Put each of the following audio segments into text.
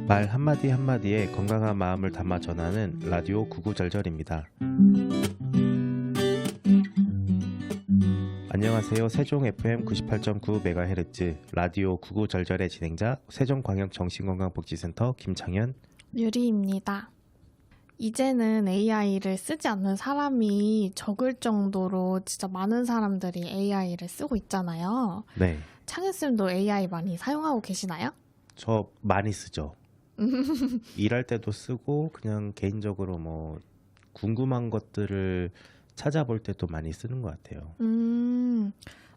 말 한마디 한마디에 건강한 마음을 담아 전하는 라디오 구구절절입니다. 안녕하세요. 세종 FM 98.9MHz 라디오 구구절절의 진행자 세종광역정신건강복지센터 김창현 유리입니다. 이제는 AI를 쓰지 않는 사람이 적을 정도로 진짜 많은 사람들이 AI를 쓰고 있잖아요. 네, 창현쌤도 AI 많이 사용하고 계시나요? 저 많이 쓰죠. 일할 때도 쓰고 그냥 개인적으로 뭐 궁금한 것들을 찾아볼 때도 많이 쓰는 것 같아요.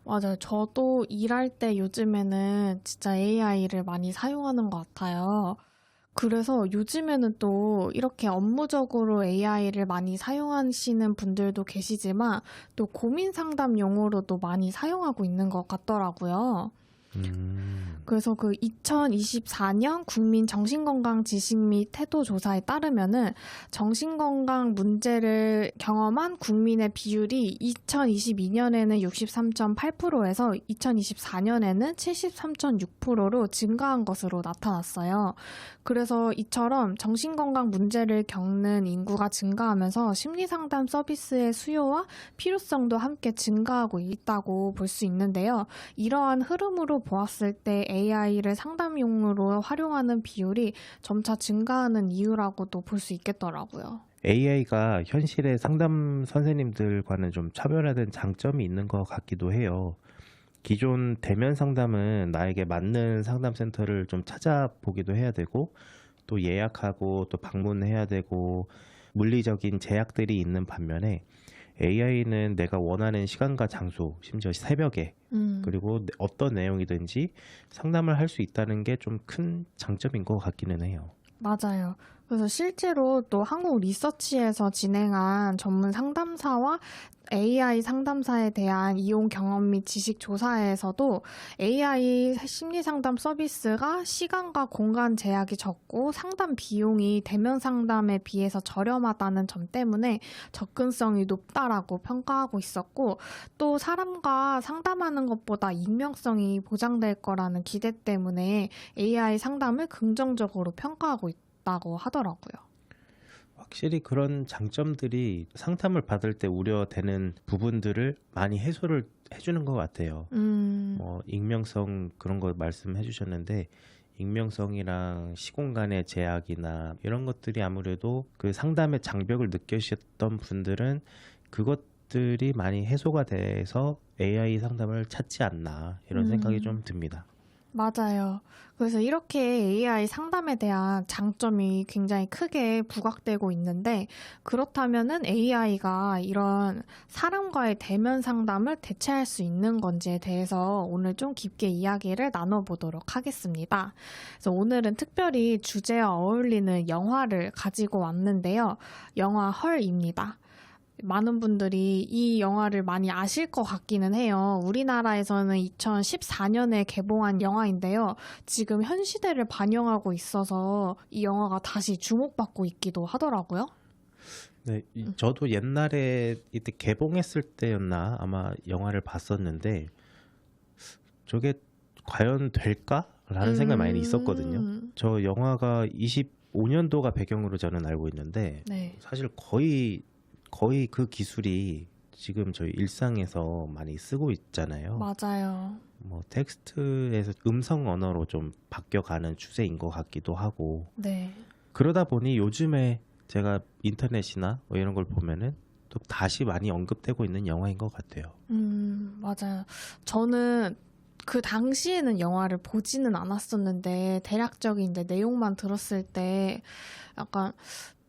맞아요. 저도 일할 때 요즘에는 진짜 AI를 많이 사용하는 것 같아요. 그래서 요즘에는 또 이렇게 업무적으로 AI를 많이 사용하시는 분들도 계시지만 또 고민 상담용으로도 많이 사용하고 있는 것 같더라고요. 그래서 그 2024년 국민 정신건강 지식 및 태도 조사에 따르면은 정신건강 문제를 경험한 국민의 비율이 2022년에는 63.8%에서 2024년에는 73.6%로 증가한 것으로 나타났어요. 그래서 이처럼 정신건강 문제를 겪는 인구가 증가하면서 심리상담 서비스의 수요와 필요성도 함께 증가하고 있다고 볼 수 있는데요. 이러한 흐름으로 보았을 때 AI를 상담용으로 활용하는 비율이 점차 증가하는 이유라고도 볼 수 있겠더라고요. AI가 현실의 상담 선생님들과는 좀 차별화된 장점이 있는 것 같기도 해요. 기존 대면 상담은 나에게 맞는 상담센터를 좀 찾아보기도 해야 되고 또 예약하고 또 방문해야 되고 물리적인 제약들이 있는 반면에 AI는 내가 원하는 시간과 장소, 심지어 새벽에 그리고 어떤 내용이든지 상담을 할 수 있다는 게 좀 큰 장점인 것 같기는 해요. 맞아요. 그래서 실제로 또 한국 리서치에서 진행한 전문 상담사와 AI 상담사에 대한 이용 경험 및 지식 조사에서도 AI 심리 상담 서비스가 시간과 공간 제약이 적고 상담 비용이 대면 상담에 비해서 저렴하다는 점 때문에 접근성이 높다라고 평가하고 있었고, 또 사람과 상담하는 것보다 익명성이 보장될 거라는 기대 때문에 AI 상담을 긍정적으로 평가하고 있다고 하더라고요. 확실히 그런 장점들이 상담을 받을 때 우려되는 부분들을 많이 해소를 해주는 것 같아요. 뭐 익명성 그런 거 말씀해 주셨는데 익명성이랑 시공간의 제약이나 이런 것들이 아무래도 그 상담의 장벽을 느끼셨던 분들은 그것들이 많이 해소가 돼서 AI 상담을 찾지 않나 이런 생각이 좀 듭니다. 맞아요. 그래서 이렇게 AI 상담에 대한 장점이 굉장히 크게 부각되고 있는데, 그렇다면은 AI가 이런 사람과의 대면 상담을 대체할 수 있는 건지에 대해서 오늘 좀 깊게 이야기를 나눠보도록 하겠습니다. 그래서 오늘은 특별히 주제와 어울리는 영화를 가지고 왔는데요. 영화 헐입니다. 많은 분들이 이 영화를 많이 아실 것 같기는 해요. 우리나라에서는 2014년에 개봉한 영화인데요. 지금 현 시대를 반영하고 있어서 이 영화가 다시 주목받고 있기도 하더라고요. 네, 저도 옛날에 이때 개봉했을 때였나 아마 영화를 봤었는데 저게 과연 될까라는 생각이 많이 있었거든요. 저 영화가 25년도가 배경으로 저는 알고 있는데 네. 사실 거의 그 기술이 지금 저희 일상에서 많이 쓰고 있잖아요. 맞아요. 뭐 텍스트에서 음성 언어로 좀 바뀌어가는 추세인 것 같기도 하고 네. 그러다 보니 요즘에 제가 인터넷이나 뭐 이런 걸 보면은 또 다시 많이 언급되고 있는 영화인 것 같아요. 맞아요. 저는 그 당시에는 영화를 보지는 않았었는데 대략적인 이제 내용만 들었을 때 약간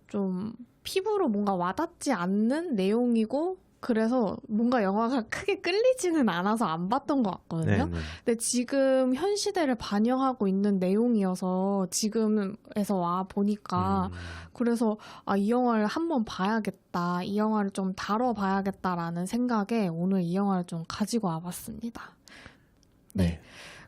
좀 피부로 뭔가 와닿지 않는 내용이고, 그래서 뭔가 영화가 크게 끌리지는 않아서 안 봤던 것 같거든요. 네네. 근데 지금 현 시대를 반영하고 있는 내용이어서 지금에서 와 보니까 그래서 이 영화를 한번 봐야겠다, 이 영화를 좀 다뤄봐야겠다라는 생각에 오늘 이 영화를 좀 가지고 와봤습니다. 네.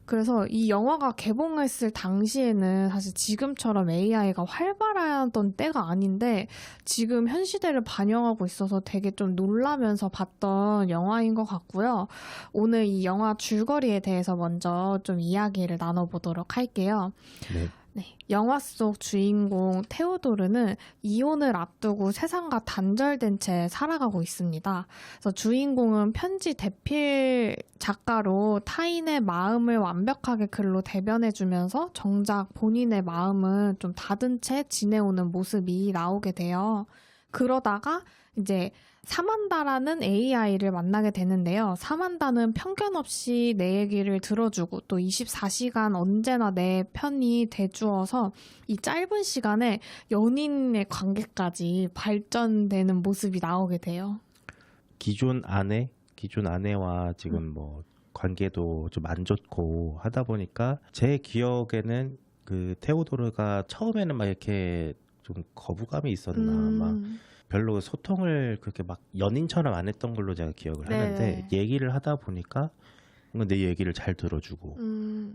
그래서 이 영화가 개봉했을 당시에는 사실 지금처럼 AI가 활발하던 때가 아닌데 지금 현 시대를 반영하고 있어서 되게 좀 놀라면서 봤던 영화인 것 같고요. 오늘 이 영화 줄거리에 대해서 먼저 좀 이야기를 나눠보도록 할게요. 네. 네, 영화 속 주인공 테오도르는 이혼을 앞두고 세상과 단절된 채 살아가고 있습니다. 그래서 주인공은 편지 대필 작가로 타인의 마음을 완벽하게 글로 대변해주면서 정작 본인의 마음은 좀 닫은 채 지내오는 모습이 나오게 돼요. 그러다가 이제 사만다라는 AI를 만나게 되는데요. 사만다는 편견 없이 내 얘기를 들어주고 또 24시간 언제나 내 편이 돼주어서 이 짧은 시간에 연인의 관계까지 발전되는 모습이 나오게 돼요. 기존 아내와 지금 뭐 관계도 좀 안 좋고 하다 보니까 제 기억에는 그 테오도르가 처음에는 막 이렇게 좀 거부감이 있었나 막 별로 소통을 그렇게 막 연인처럼 안 했던 걸로 제가 기억을 네. 하는데 얘기를 하다 보니까 뭔가 내 얘기를 잘 들어주고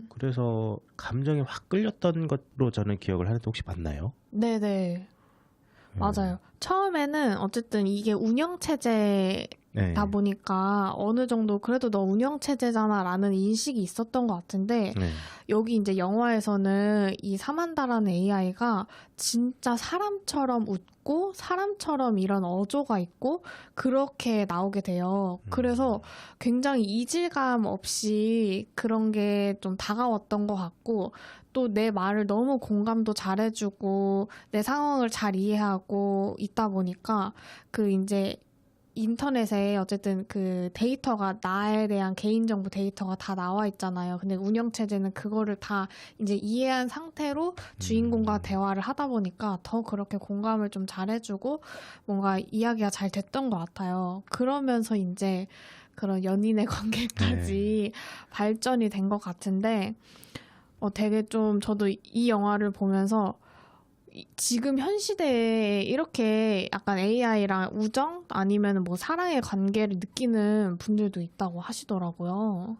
그래서 감정이 확 끌렸던 것으로 저는 기억을 하는데 혹시 맞나요? 네네. 맞아요. 처음에는 어쨌든 이게 운영체제다 네. 보니까 어느 정도 그래도 너 운영체제잖아 라는 인식이 있었던 것 같은데 네. 여기 이제 영화에서는 이 사만다라는 AI가 진짜 사람처럼 웃고 사람처럼 이런 어조가 있고 그렇게 나오게 돼요. 그래서 굉장히 이질감 없이 그런 게 좀 다가왔던 것 같고 또 내 말을 너무 공감도 잘해주고 내 상황을 잘 이해하고 있다 보니까 그 이제 인터넷에 어쨌든 그 데이터가 나에 대한 개인정보 데이터가 다 나와 있잖아요. 근데 운영체제는 그거를 다 이제 이해한 상태로 주인공과 대화를 하다 보니까 더 그렇게 공감을 좀 잘해주고 뭔가 이야기가 잘 됐던 것 같아요. 그러면서 이제 그런 연인의 관계까지 발전이 된 것 같은데 되게 좀 저도 이 영화를 보면서 지금 현 시대에 이렇게 약간 AI랑 우정 아니면 뭐 사랑의 관계를 느끼는 분들도 있다고 하시더라고요.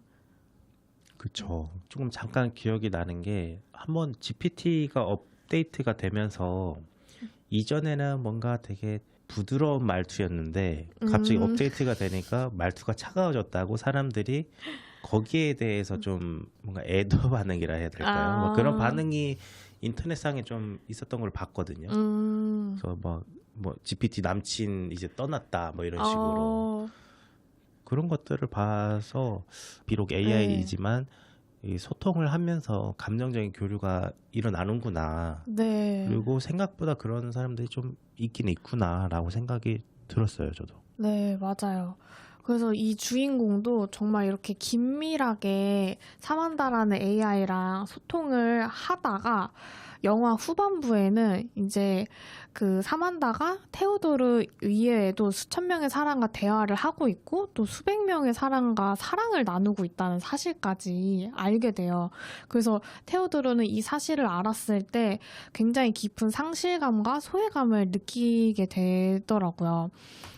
그쵸. 조금 잠깐 기억이 나는 게 한번 GPT가 업데이트가 되면서 이전에는 뭔가 되게 부드러운 말투였는데 갑자기 업데이트가 되니까 말투가 차가워졌다고 사람들이 거기에 대해서 좀 뭔가 애도 반응이라 해야 될까요? 뭐 그런 반응이 인터넷상에 좀 있었던 걸 봤거든요. 그래서 뭐 GPT 남친 이제 떠났다 뭐 이런 식으로 그런 것들을 봐서 비록 AI이지만 이 소통을 하면서 감정적인 교류가 일어나는구나. 네. 그리고 생각보다 그런 사람들이 좀 있긴 있구나라고 생각이 들었어요, 저도. 네, 맞아요. 그래서 이 주인공도 정말 이렇게 긴밀하게 사만다라는 AI랑 소통을 하다가 영화 후반부에는 이제 그 사만다가 테오도르 이외에도 수천 명의 사람과 대화를 하고 있고 또 수백 명의 사람과 사랑을 나누고 있다는 사실까지 알게 돼요. 그래서 테오도르는 이 사실을 알았을 때 굉장히 깊은 상실감과 소외감을 느끼게 되더라고요.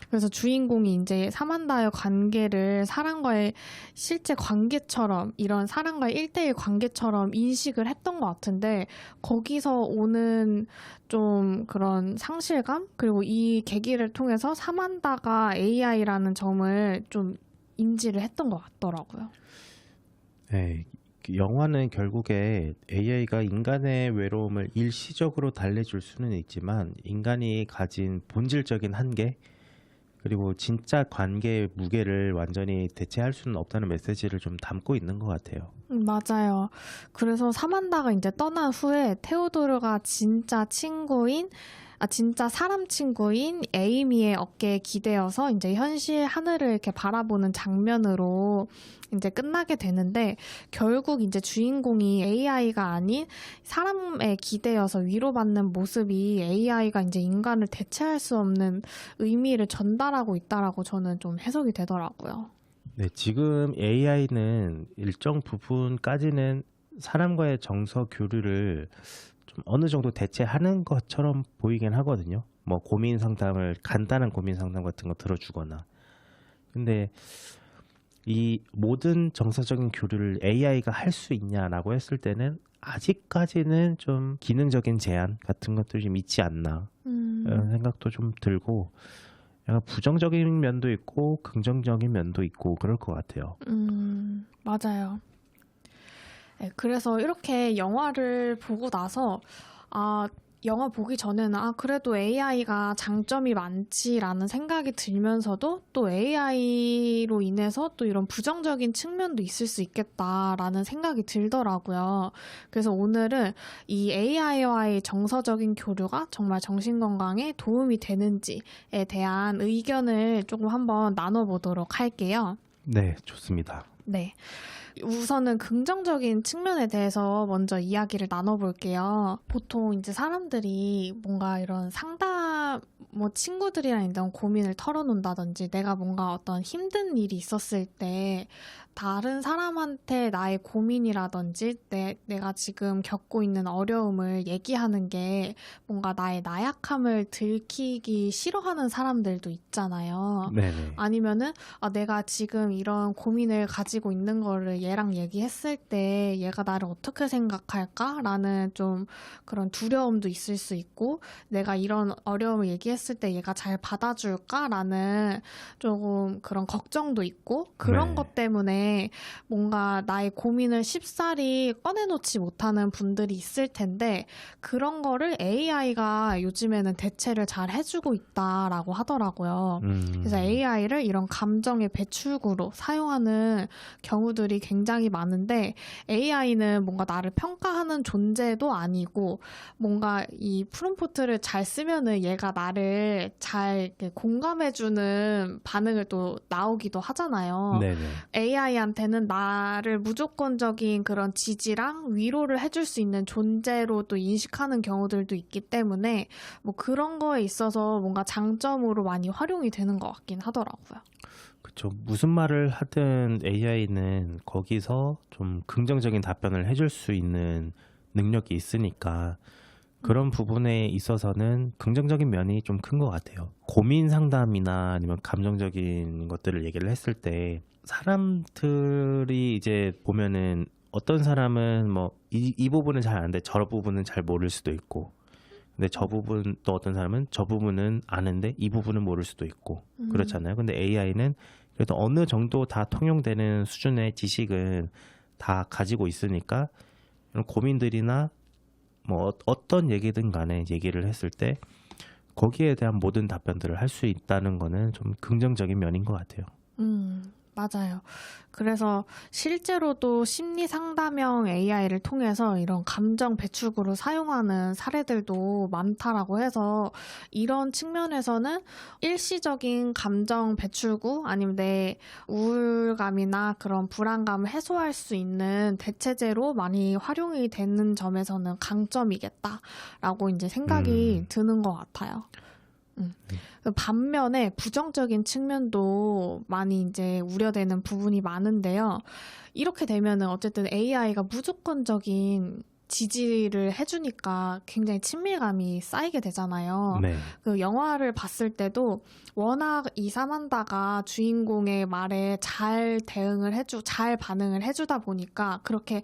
그래서 주인공이 이제 사만다의 관계를 사람과의 실제 관계처럼 이런 사람과의 1대1 관계처럼 인식을 했던 것 같은데 거기서 오는 좀 그런 상실감 그리고 이 계기를 통해서 사만다가 AI라는 점을 좀 인지를 했던 것 같더라고요. 네, 영화는 결국에 AI가 인간의 외로움을 일시적으로 달래줄 수는 있지만 인간이 가진 본질적인 한계 그리고 진짜 관계의 무게를 완전히 대체할 수는 없다는 메시지를 좀 담고 있는 것 같아요. 맞아요. 그래서 사만다가 이제 떠난 후에 테오도르가 진짜 사람 친구인 에이미의 어깨에 기대어서 이제 현실 하늘을 이렇게 바라보는 장면으로 이제 끝나게 되는데 결국 이제 주인공이 AI가 아닌 사람에 기대어서 위로받는 모습이 AI가 이제 인간을 대체할 수 없는 의미를 전달하고 있다라고 저는 좀 해석이 되더라고요. 네, 지금 AI는 일정 부분까지는 사람과의 정서 교류를 좀 어느 정도 대체하는 것처럼 보이긴 하거든요. 뭐 간단한 고민 상담 같은 거 들어주거나. 근데 이 모든 정서적인 교류를 AI가 할 수 있냐라고 했을 때는 아직까지는 좀 기능적인 제한 같은 것들이 좀 있지 않나 이런 생각도 좀 들고 약간 부정적인 면도 있고 긍정적인 면도 있고 그럴 것 같아요. 맞아요. 네, 그래서 이렇게 영화를 보고 나서 영화 보기 전에는 그래도 AI가 장점이 많지라는 생각이 들면서도 또 AI로 인해서 또 이런 부정적인 측면도 있을 수 있겠다라는 생각이 들더라고요. 그래서 오늘은 이 AI와의 정서적인 교류가 정말 정신건강에 도움이 되는지에 대한 의견을 조금 한번 나눠보도록 할게요. 네, 좋습니다. 네. 우선은 긍정적인 측면에 대해서 먼저 이야기를 나눠볼게요. 보통 이제 사람들이 뭔가 이런 상담, 친구들이랑 이런 고민을 털어놓는다든지 내가 뭔가 어떤 힘든 일이 있었을 때 다른 사람한테 나의 고민이라든지 내가 지금 겪고 있는 어려움을 얘기하는 게 뭔가 나의 나약함을 들키기 싫어하는 사람들도 있잖아요. 네네. 아니면은 내가 지금 이런 고민을 가지고 있는 거를 얘랑 얘기했을 때 얘가 나를 어떻게 생각할까라는 좀 그런 두려움도 있을 수 있고 내가 이런 어려움을 얘기했을 때 얘가 잘 받아줄까라는 조금 그런 걱정도 있고 그런 네. 것 때문에 뭔가 나의 고민을 쉽사리 꺼내놓지 못하는 분들이 있을 텐데 그런 거를 AI가 요즘에는 대체를 잘 해주고 있다라고 하더라고요. 그래서 AI를 이런 감정의 배출구로 사용하는 경우들이 굉장히 많은데 AI는 뭔가 나를 평가하는 존재도 아니고 뭔가 이 프롬프트를 잘 쓰면은 얘가 나를 잘 이렇게 공감해주는 반응을 또 나오기도 하잖아요. 네네. AI한테는 나를 무조건적인 그런 지지랑 위로를 해줄 수 있는 존재로 또 인식하는 경우들도 있기 때문에 뭐 그런 거에 있어서 뭔가 장점으로 많이 활용이 되는 것 같긴 하더라고요. 그쵸. 무슨 말을 하든 AI는 거기서 좀 긍정적인 답변을 해줄 수 있는 능력이 있으니까 그런 부분에 있어서는 긍정적인 면이 좀 큰 것 같아요. 고민 상담이나 아니면 감정적인 것들을 얘기를 했을 때 사람들이 이제 보면은 어떤 사람은 뭐 이 부분은 잘 아는데 저 부분은 잘 모를 수도 있고 근데 저 부분 또 어떤 사람은 저 부분은 아는데 이 부분은 모를 수도 있고 그렇잖아요. 근데 AI는 그래도 어느 정도 다 통용되는 수준의 지식은 다 가지고 있으니까 이런 고민들이나 뭐 어떤 얘기든 간에 얘기를 했을 때 거기에 대한 모든 답변들을 할 수 있다는 거는 좀 긍정적인 면인 것 같아요. 맞아요. 그래서 실제로도 심리 상담형 AI를 통해서 이런 감정 배출구로 사용하는 사례들도 많다라고 해서 이런 측면에서는 일시적인 감정 배출구 아니면 내 우울감이나 그런 불안감을 해소할 수 있는 대체제로 많이 활용이 되는 점에서는 강점이겠다라고 이제 생각이 드는 것 같아요. 반면에 부정적인 측면도 많이 이제 우려되는 부분이 많은데요. 이렇게 되면은 어쨌든 AI가 무조건적인 지지를 해주니까 굉장히 친밀감이 쌓이게 되잖아요. 네. 그 영화를 봤을 때도 워낙 이 사만다가 주인공의 말에 잘 잘 반응을 해주다 보니까 그렇게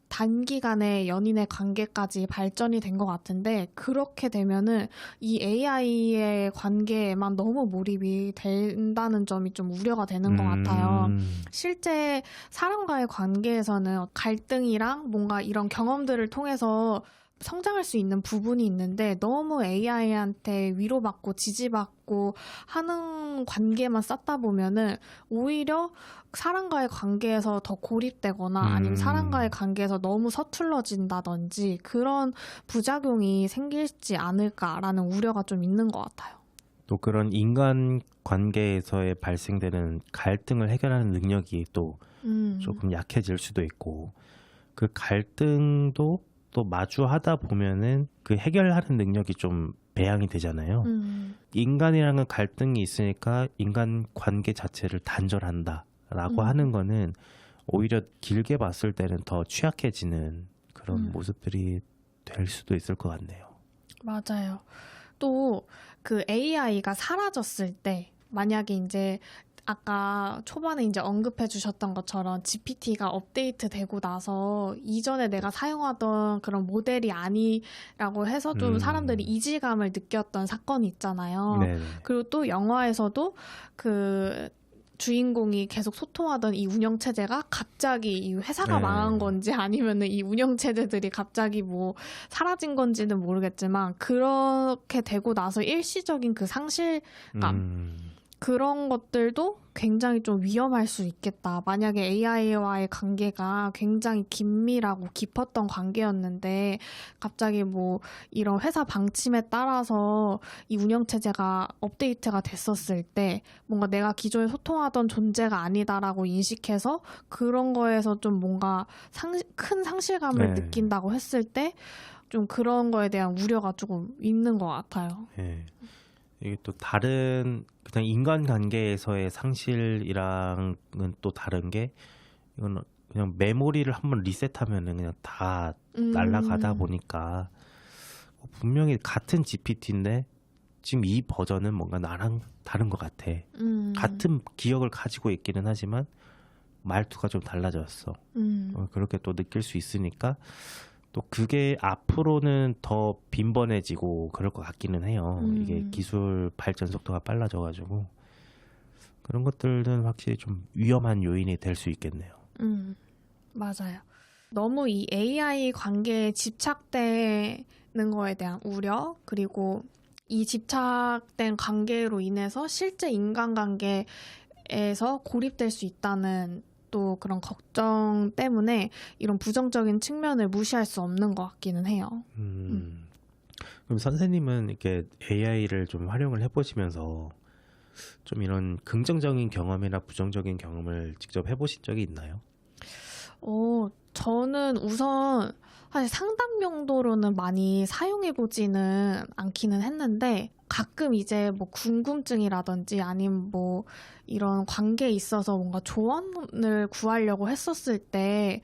단기간에 연인의 관계까지 발전이 된 것 같은데 그렇게 되면은 이 AI의 관계에만 너무 몰입이 된다는 점이 좀 우려가 되는 것 같아요. 실제 사람과의 관계에서는 갈등이랑 뭔가 이런 경험들을 통해서 성장할 수 있는 부분이 있는데 너무 AI한테 위로받고 지지받고 하는 관계만 쌓다 보면은 오히려 사람과의 관계에서 더 고립되거나 아니면 사람과의 관계에서 너무 서툴러진다든지 그런 부작용이 생기지 않을까라는 우려가 좀 있는 것 같아요. 또 그런 인간 관계에서의 발생되는 갈등을 해결하는 능력이 또 조금 약해질 수도 있고 그 갈등도 또 마주하다 보면은 그 해결하는 능력이 좀 배양이 되잖아요. 인간이랑은 갈등이 있으니까 인간 관계 자체를 단절한다라고 하는 거는 오히려 길게 봤을 때는 더 취약해지는 그런 모습들이 될 수도 있을 것 같네요. 맞아요. 또 그 AI가 사라졌을 때 만약에 이제 아까 초반에 이제 언급해 주셨던 것처럼 GPT가 업데이트 되고 나서 이전에 내가 사용하던 그런 모델이 아니라고 해서 좀 사람들이 이질감을 느꼈던 사건이 있잖아요. 네네. 그리고 또 영화에서도 그 주인공이 계속 소통하던 이 운영체제가 갑자기 이 회사가 네. 망한 건지 아니면은 이 운영체제들이 갑자기 뭐 사라진 건지는 모르겠지만 그렇게 되고 나서 일시적인 그 상실감 그런 것들도 굉장히 좀 위험할 수 있겠다. 만약에 AI와의 관계가 굉장히 긴밀하고 깊었던 관계였는데 갑자기 뭐 이런 회사 방침에 따라서 이 운영체제가 업데이트가 됐었을 때 뭔가 내가 기존에 소통하던 존재가 아니다라고 인식해서 그런 거에서 좀 뭔가 큰 상실감을 네. 느낀다고 했을 때 좀 그런 거에 대한 우려가 조금 있는 것 같아요. 예. 이게 또 다른 그냥 인간관계에서의 상실이랑은 또 다른 게 이건 그냥 메모리를 한번 리셋하면은 그냥 다 날아가다 보니까 분명히 같은 GPT인데 지금 이 버전은 뭔가 나랑 다른 것 같아. 같은 기억을 가지고 있기는 하지만 말투가 좀 달라졌어. 그렇게 또 느낄 수 있으니까 또 그게 앞으로는 더 빈번해지고 그럴 것 같기는 해요. 이게 기술 발전 속도가 빨라져가지고 그런 것들은 확실히 좀 위험한 요인이 될 수 있겠네요. 맞아요. 너무 이 AI 관계에 집착되는 거에 대한 우려, 그리고 이 집착된 관계로 인해서 실제 인간관계에서 고립될 수 있다는 또 그런 걱정 때문에 이런 부정적인 측면을 무시할 수 없는 것 같기는 해요. 그럼 선생님은 이렇게 AI를 좀 활용을 해보시면서 좀 이런 긍정적인 경험이나 부정적인 경험을 직접 해보신 적이 있나요? 저는 우선 사실 상담 용도로는 많이 사용해보지는 않기는 했는데 가끔 이제 뭐 궁금증이라든지 아니면 뭐 이런 관계에 있어서 뭔가 조언을 구하려고 했었을 때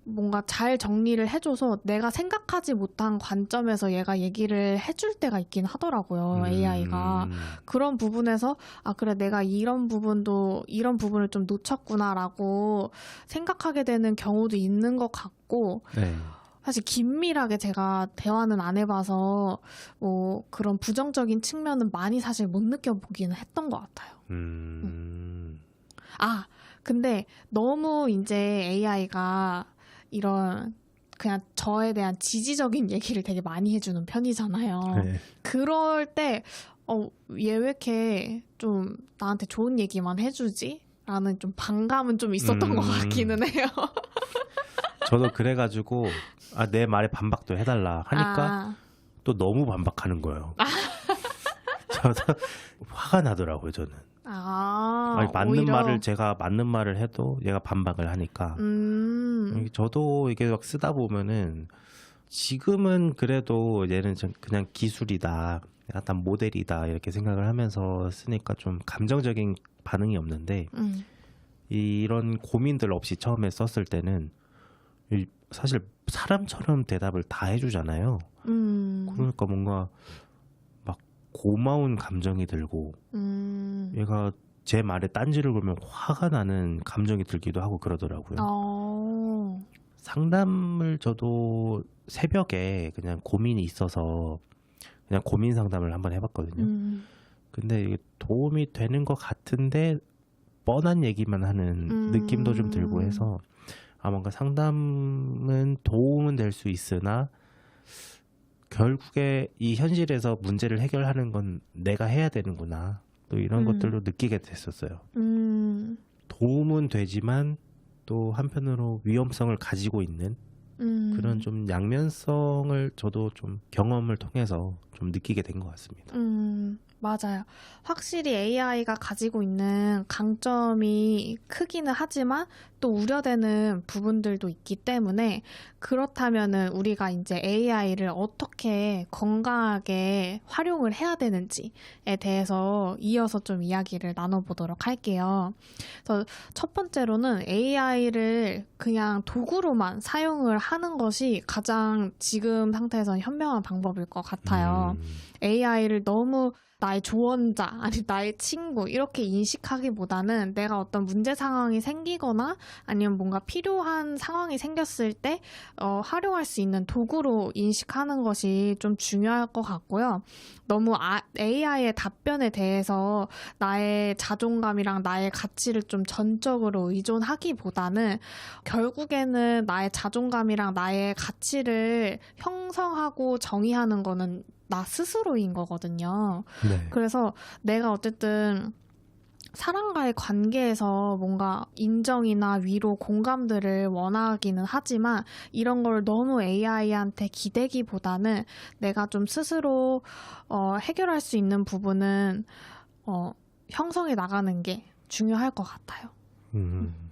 뭔가 잘 정리를 해줘서 내가 생각하지 못한 관점에서 얘가 얘기를 해줄 때가 있긴 하더라고요, AI가. 그런 부분에서, 아, 그래, 내가 이런 부분을 좀 놓쳤구나라고 생각하게 되는 경우도 있는 것 같고, 네. 사실 긴밀하게 제가 대화는 안 해봐서 뭐 그런 부정적인 측면은 많이 사실 못 느껴보기는 했던 것 같아요. 근데 너무 이제 AI가 이런 그냥 저에 대한 지지적인 얘기를 되게 많이 해주는 편이잖아요. 네. 그럴 때 얘 왜 이렇게 좀 나한테 좋은 얘기만 해주지? 라는 좀 반감은 좀 있었던 것 같기는 해요. 저도 그래가지고 내 말에 반박도 해달라 하니까 또 너무 반박하는 거예요. 저도 화가 나더라고요, 저는. 아니, 제가 맞는 말을 해도 얘가 반박을 하니까. 저도 이게 막 쓰다 보면은 지금은 그래도 얘는 그냥 기술이다, 약간 모델이다 이렇게 생각을 하면서 쓰니까 좀 감정적인 반응이 없는데 이런 고민들 없이 처음에 썼을 때는 사실 사람처럼 대답을 다 해주잖아요. 그러니까 뭔가 막 고마운 감정이 들고 얘가 제 말에 딴지를 걸면 화가 나는 감정이 들기도 하고 그러더라고요. 상담을 저도 새벽에 그냥 고민이 있어서 그냥 고민 상담을 한번 해봤거든요. 근데 이게 도움이 되는 것 같은데 뻔한 얘기만 하는 느낌도 좀 들고 해서 뭔가 상담은 도움은 될 수 있으나 결국에 이 현실에서 문제를 해결하는 건 내가 해야 되는구나. 또 이런 것들도 느끼게 됐었어요. 도움은 되지만 또 한편으로 위험성을 가지고 있는 그런 좀 양면성을 저도 좀 경험을 통해서 좀 느끼게 된 것 같습니다. 맞아요. 확실히 AI가 가지고 있는 강점이 크기는 하지만 또 우려되는 부분들도 있기 때문에 그렇다면은 우리가 이제 AI를 어떻게 건강하게 활용을 해야 되는지에 대해서 이어서 좀 이야기를 나눠보도록 할게요. 그래서 첫 번째로는 AI를 그냥 도구로만 사용을 하는 것이 가장 지금 상태에서는 현명한 방법일 것 같아요. AI를 너무 나의 조언자, 아니 나의 친구 이렇게 인식하기보다는 내가 어떤 문제 상황이 생기거나 아니면 뭔가 필요한 상황이 생겼을 때 활용할 수 있는 도구로 인식하는 것이 좀 중요할 것 같고요. 너무 AI의 답변에 대해서 나의 자존감이랑 나의 가치를 좀 전적으로 의존하기보다는 결국에는 나의 자존감이랑 나의 가치를 형성하고 정의하는 거는 나 스스로인 거거든요. 네. 그래서 내가 어쨌든 사람과의 관계에서 뭔가 인정이나 위로, 공감들을 원하기는 하지만 이런 걸 너무 AI한테 기대기보다는 내가 좀 스스로 해결할 수 있는 부분은 형성해 나가는 게 중요할 것 같아요.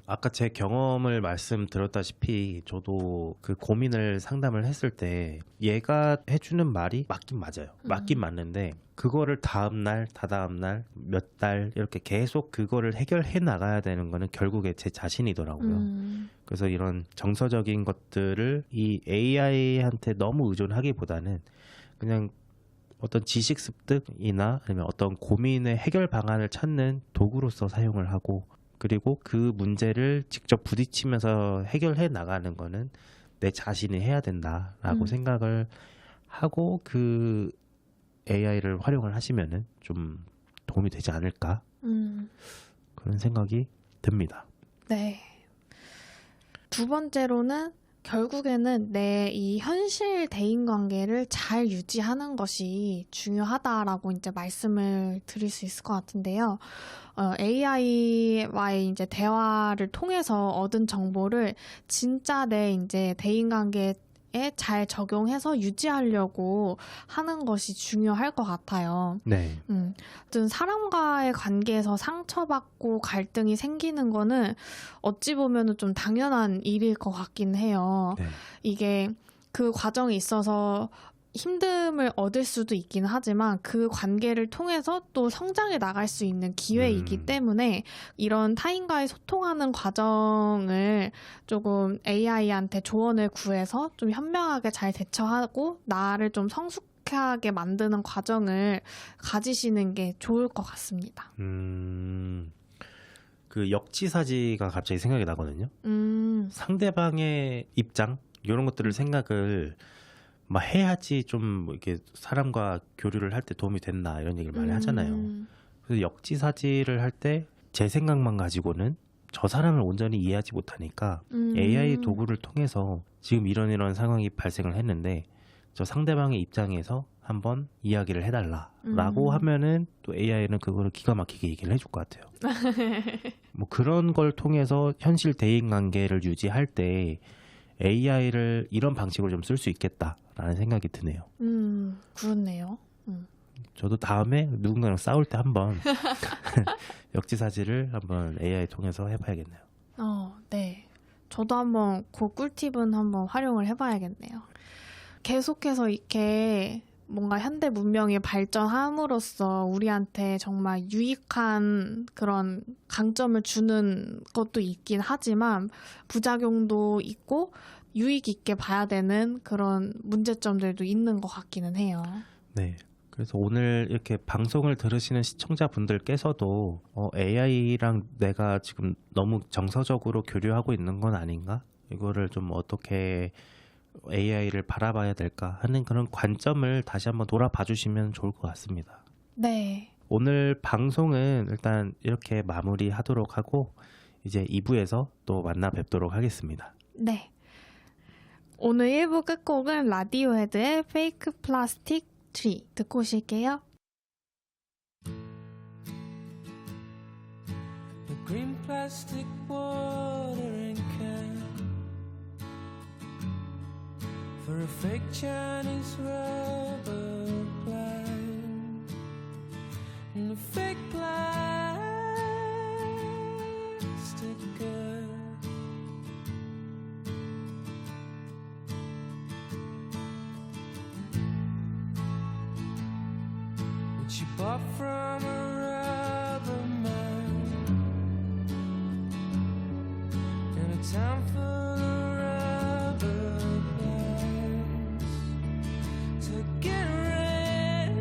아까 제 경험을 말씀드렸다시피 저도 그 고민을 상담을 했을 때 얘가 해주는 말이 맞긴 맞아요. 맞긴 맞는데 그거를 다음날, 다다음날, 몇 달 이렇게 계속 그거를 해결해 나가야 되는 거는 결국에 제 자신이더라고요. 그래서 이런 정서적인 것들을 이 AI한테 너무 의존하기보다는 그냥 어떤 지식 습득이나 아니면 어떤 고민의 해결 방안을 찾는 도구로서 사용을 하고 그리고 그 문제를 직접 부딪히면서 해결해 나가는 거는 내 자신이 해야 된다라고 생각을 하고 그 AI를 활용을 하시면은 좀 도움이 되지 않을까 그런 생각이 듭니다. 네. 두 번째로는 결국에는 내 이 현실 대인관계를 잘 유지하는 것이 중요하다라고 이제 말씀을 드릴 수 있을 것 같은데요. AI와의 이제 대화를 통해서 얻은 정보를 진짜 내 이제 대인관계에 잘 적용해서 유지하려고 하는 것이 중요할 것 같아요. 네. 어떤 사람과의 관계에서 상처받고 갈등이 생기는 거는 어찌 보면은 좀 당연한 일일 것 같긴 해요. 네. 이게 그 과정에 있어서 힘듦을 얻을 수도 있긴 하지만 그 관계를 통해서 또 성장해 나갈 수 있는 기회이기 때문에 이런 타인과의 소통하는 과정을 조금 AI한테 조언을 구해서 좀 현명하게 잘 대처하고 나를 좀 성숙하게 만드는 과정을 가지시는 게 좋을 것 같습니다. 그 역지사지가 갑자기 생각이 나거든요. 상대방의 입장 이런 것들을 생각을 막 해야지 좀 이렇게 사람과 교류를 할 때 도움이 된다 이런 얘기를 많이 하잖아요. 그래서 역지사지를 할 때 제 생각만 가지고는 저 사람을 온전히 이해하지 못하니까 AI 도구를 통해서 지금 이런 상황이 발생을 했는데 저 상대방의 입장에서 한번 이야기를 해달라라고 하면은 또 AI는 그거를 기가 막히게 얘기를 해줄 것 같아요. 뭐 그런 걸 통해서 현실 대인관계를 유지할 때 AI를 이런 방식으로 좀 쓸 수 있겠다라는 생각이 드네요. 그렇네요. 저도 다음에 누군가랑 싸울 때 한번 역지사지를 한번 AI 통해서 해봐야겠네요. 네. 저도 한번 그 꿀팁은 한번 활용을 해봐야겠네요. 계속해서 이렇게 뭔가 현대 문명이 발전함으로써 우리한테 정말 유익한 그런 강점을 주는 것도 있긴 하지만 부작용도 있고 유익 있게 봐야 되는 그런 문제점들도 있는 것 같기는 해요. 네. 그래서 오늘 이렇게 방송을 들으시는 시청자분들께서도 AI랑 내가 지금 너무 정서적으로 교류하고 있는 건 아닌가? 이거를 좀 어떻게 AI를 바라봐야 될까 하는 그런 관점을 다시 한번 돌아봐 주시면 좋을 것 같습니다. 네. 오늘 방송은 일단 이렇게 마무리하도록 하고 이제 2부에서 또 만나 뵙도록 하겠습니다. 네. 오늘 1부 끝곡은 라디오헤드의 Fake Plastic Tree 듣고 오실게요. The green plastic watering can for a fake Chinese rubber plant and a fake plastic girl. Which she bought from a rubber man in a town full of rubber plants to get rid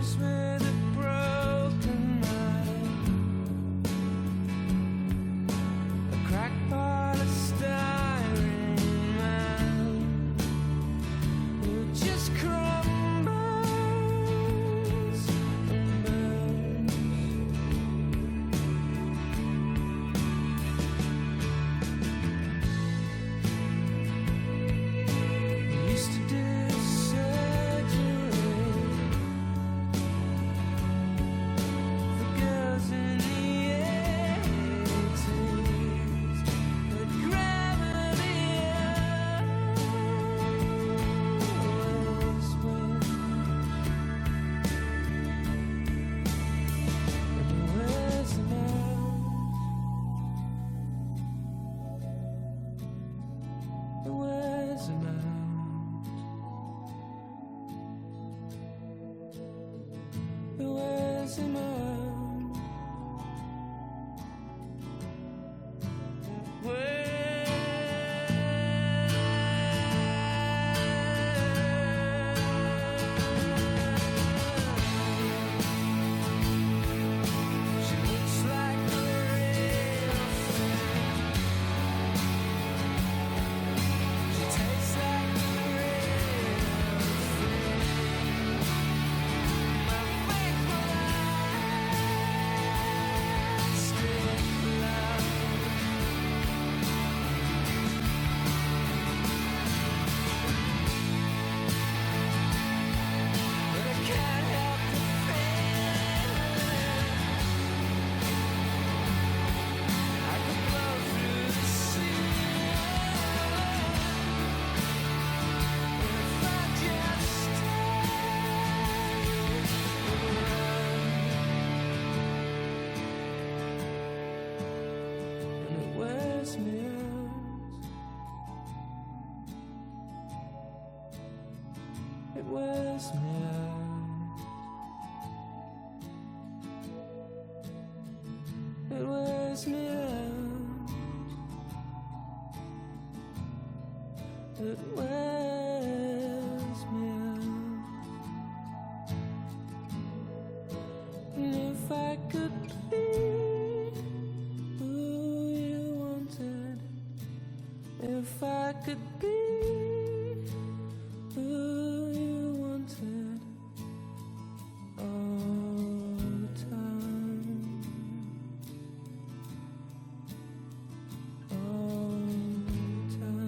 lives with a broken mind, a cracked polystyrene man who just crumbles and burns. Used to do surgery for girls in the 80s, but gravity always wins. And where's the mouse? Where's the mouse? Where's the mouse? She looks like a real thing. She tastes like a real thing. My faithful eyes still love. But I can't help the feeling I could blow through the ceiling if I just stayed. And it wears me out. It wears me out. It wears me out. It wears me out. And if I could be who you wanted, if I could be who you wanted all the time, all the time.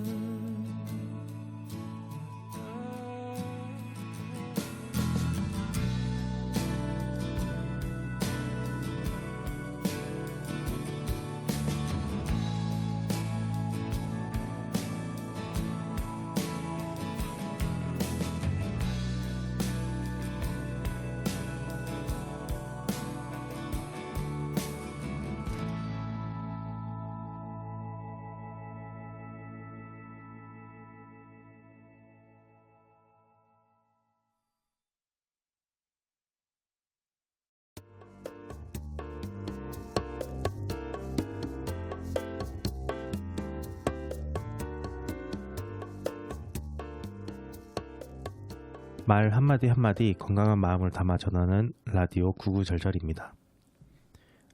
말 한마디 한마디 건강한 마음을 담아 전하는 라디오 구구절절입니다.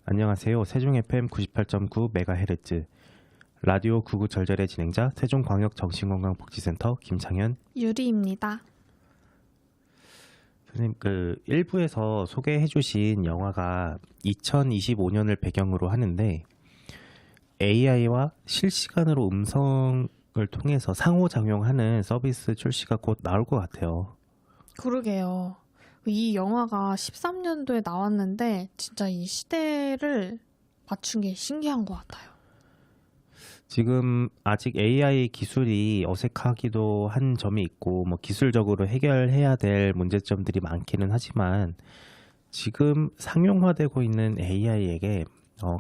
안녕하세요. 세종 FM 98.9MHz 라디오 구구절절의 진행자 세종광역정신건강복지센터 김창현 유리입니다. 선생님, 1부에서 소개해주신 영화가 2025년을 배경으로 하는데 AI와 실시간으로 음성을 통해서 상호작용하는 서비스 출시가 곧 나올 것 같아요. 그러게요. 이 영화가 13년도에 나왔는데 진짜 이 시대를 맞춘 게 신기한 것 같아요. 지금 아직 AI 기술이 어색하기도 한 점이 있고 뭐 기술적으로 해결해야 될 문제점들이 많기는 하지만 지금 상용화되고 있는 AI에게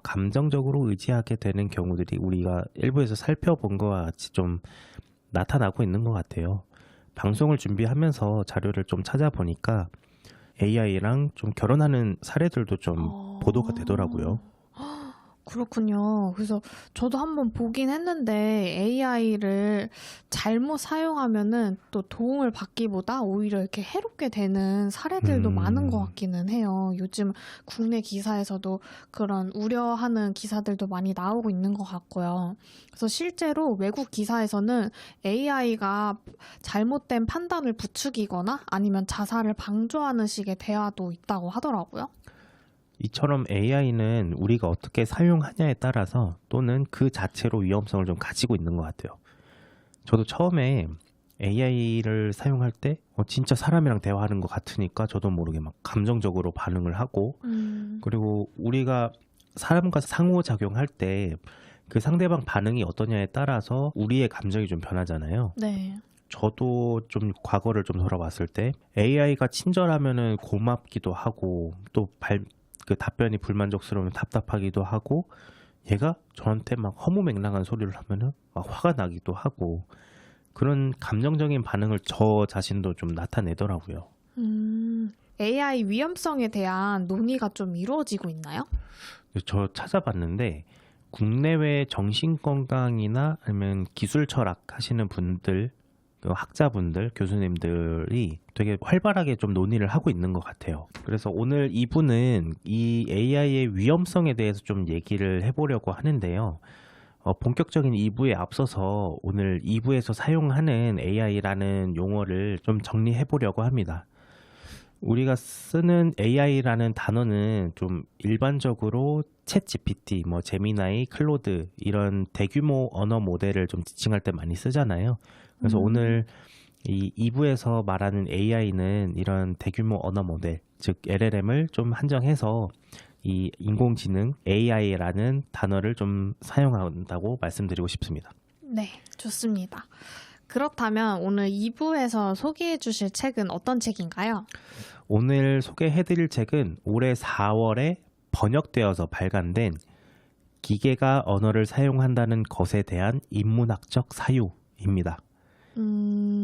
감정적으로 의지하게 되는 경우들이 우리가 일부에서 살펴본 것과 같이 좀 나타나고 있는 것 같아요. 방송을 준비하면서 자료를 좀 찾아보니까 AI랑 좀 결혼하는 사례들도 좀 보도가 되더라고요. 그렇군요. 그래서 저도 한번 보긴 했는데 AI를 잘못 사용하면은 또 도움을 받기보다 오히려 이렇게 해롭게 되는 사례들도 많은 것 같기는 해요. 요즘 국내 기사에서도 그런 우려하는 기사들도 많이 나오고 있는 것 같고요. 그래서 실제로 외국 기사에서는 AI가 잘못된 판단을 부추기거나 아니면 자살을 방조하는 식의 대화도 있다고 하더라고요. 이처럼 AI는 우리가 어떻게 사용하냐에 따라서 또는 그 자체로 위험성을 좀 가지고 있는 것 같아요. 저도 처음에 AI를 사용할 때 진짜 사람이랑 대화하는 것 같으니까 저도 모르게 막 감정적으로 반응을 하고 그리고 우리가 사람과 상호작용할 때 그 상대방 반응이 어떠냐에 따라서 우리의 감정이 좀 변하잖아요. 네. 저도 좀 과거를 좀 돌아봤을 때 AI가 친절하면은 고맙기도 하고 또 그 답변이 불만족스러우면 답답하기도 하고 얘가 저한테 막 허무맹랑한 소리를 하면은 막 화가 나기도 하고 그런 감정적인 반응을 저 자신도 좀 나타내더라고요. AI 위험성에 대한 논의가 좀 이루어지고 있나요? 저 찾아봤는데 국내외 정신건강이나 아니면 기술 철학 하시는 분들, 그 학자분들, 교수님들이 되게 활발하게 좀 논의를 하고 있는 것 같아요. 그래서 오늘 2부는 이 AI의 위험성에 대해서 좀 얘기를 해보려고 하는데요. 본격적인 2부에 앞서서 오늘 2부에서 사용하는 AI라는 용어를 좀 정리해 보려고 합니다. 우리가 쓰는 AI라는 단어는 좀 일반적으로 챗 GPT, 뭐 제미나이, 클로드 이런 대규모 언어 모델을 좀 지칭할 때 많이 쓰잖아요. 그래서 오늘 이 2부에서 말하는 AI는 이런 대규모 언어 모델, 즉 LLM을 좀 한정해서 이 인공지능 AI라는 단어를 좀 사용한다고 말씀드리고 싶습니다. 네, 좋습니다. 그렇다면 오늘 2부에서 소개해 주실 책은 어떤 책인가요? 오늘 소개해드릴 책은 올해 4월에 번역되어서 발간된 기계가 언어를 사용한다는 것에 대한 인문학적 사유입니다.